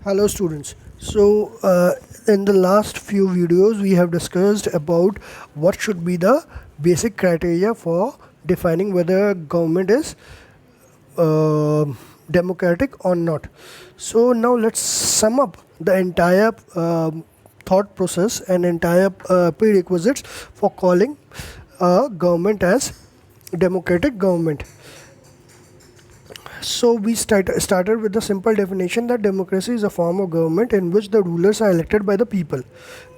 Hello students. In the last few videos we have discussed about what should be the basic criteria for defining whether government is uh, democratic or not. So now let's sum up the entire thought process and entire prerequisites for calling a government as democratic government. So we started with the simple definition that democracy is a form of government in which the rulers are elected by the people.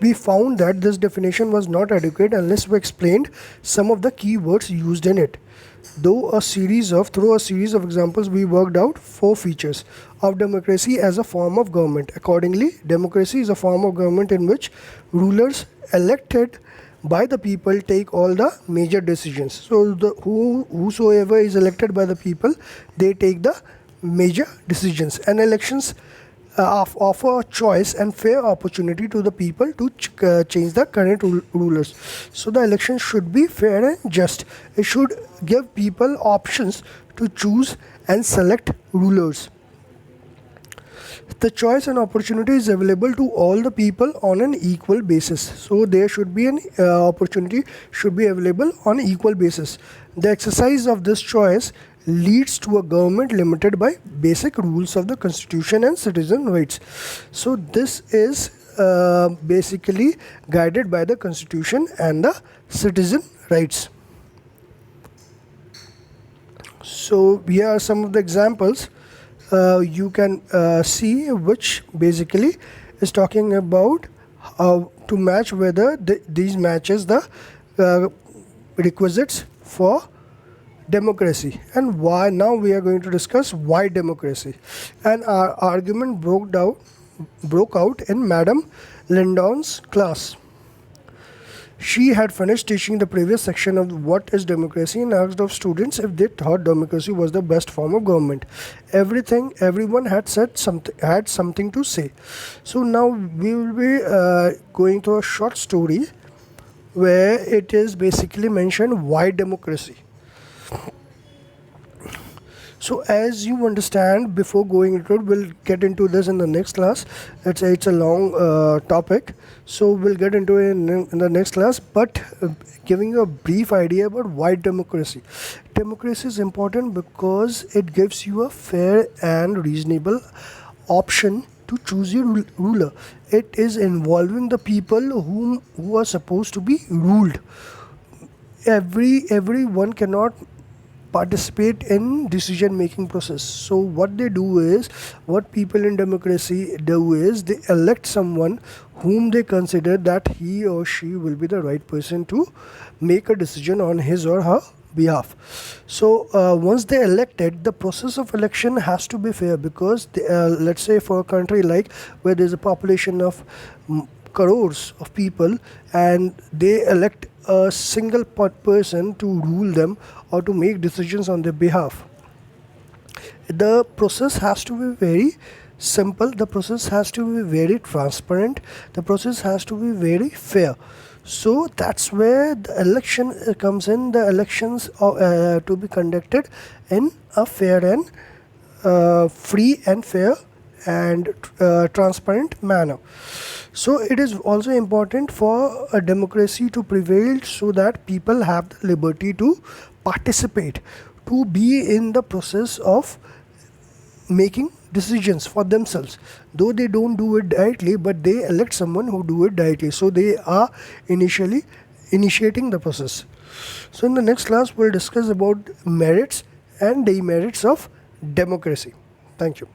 We found that this definition was not adequate unless we explained some of the key words used in it. Through a series of examples, we worked out 4 features of democracy as a form of government. Accordingly, democracy is a form of government in which rulers elected by the people take all the major decisions. So whosoever is elected by the people, they take the major decisions, and elections offer a choice and fair opportunity to the people to change the current rulers. So the election should be fair and just. It should give people options to choose and select rulers. The choice and opportunity is available to all the people on an equal basis. So there should be an opportunity should be available on equal basis. The exercise of this choice leads to a government limited by basic rules of the constitution and citizen rights. So this is basically guided by the constitution and the citizen rights. So here are some of the examples you can see, which basically is talking about to match whether these matches the requisites for democracy. And why. Now we are going to discuss why democracy, and our argument broke out in Madam Lindon's class. She had finished teaching the previous section of what is democracy and asked of students if they thought democracy was the best form of government. Everyone had something to say. So now we will be going through a short story where it is basically mentioned why democracy. So as you understand, before going into it, we'll get into this in the next class. It's a long topic, so we'll get into it in the next class. But giving you a brief idea about why democracy. Democracy is important because it gives you a fair and reasonable option to choose your ruler. It is involving the people who are supposed to be ruled. Everyone cannot participate in decision making process. So what people in democracy do is they elect someone whom they consider that he or she will be the right person to make a decision on his or her behalf. So once they elected, the process of election has to be fair, because let's say for a country like where there's a population of crores of people and they elect a single person to rule them or to make decisions on their behalf, the process has to be very simple, the process has to be very transparent, the process has to be very fair. So that's where the election comes in. The elections are to be conducted in a fair and free and fair and transparent manner. So it is also important for a democracy to prevail, so that people have the liberty to participate, to be in the process of making decisions for themselves. Though they don't do it directly, but they elect someone who do it directly. So they are initially initiating the process. So in the next class, we'll discuss about merits and demerits of democracy. Thank you.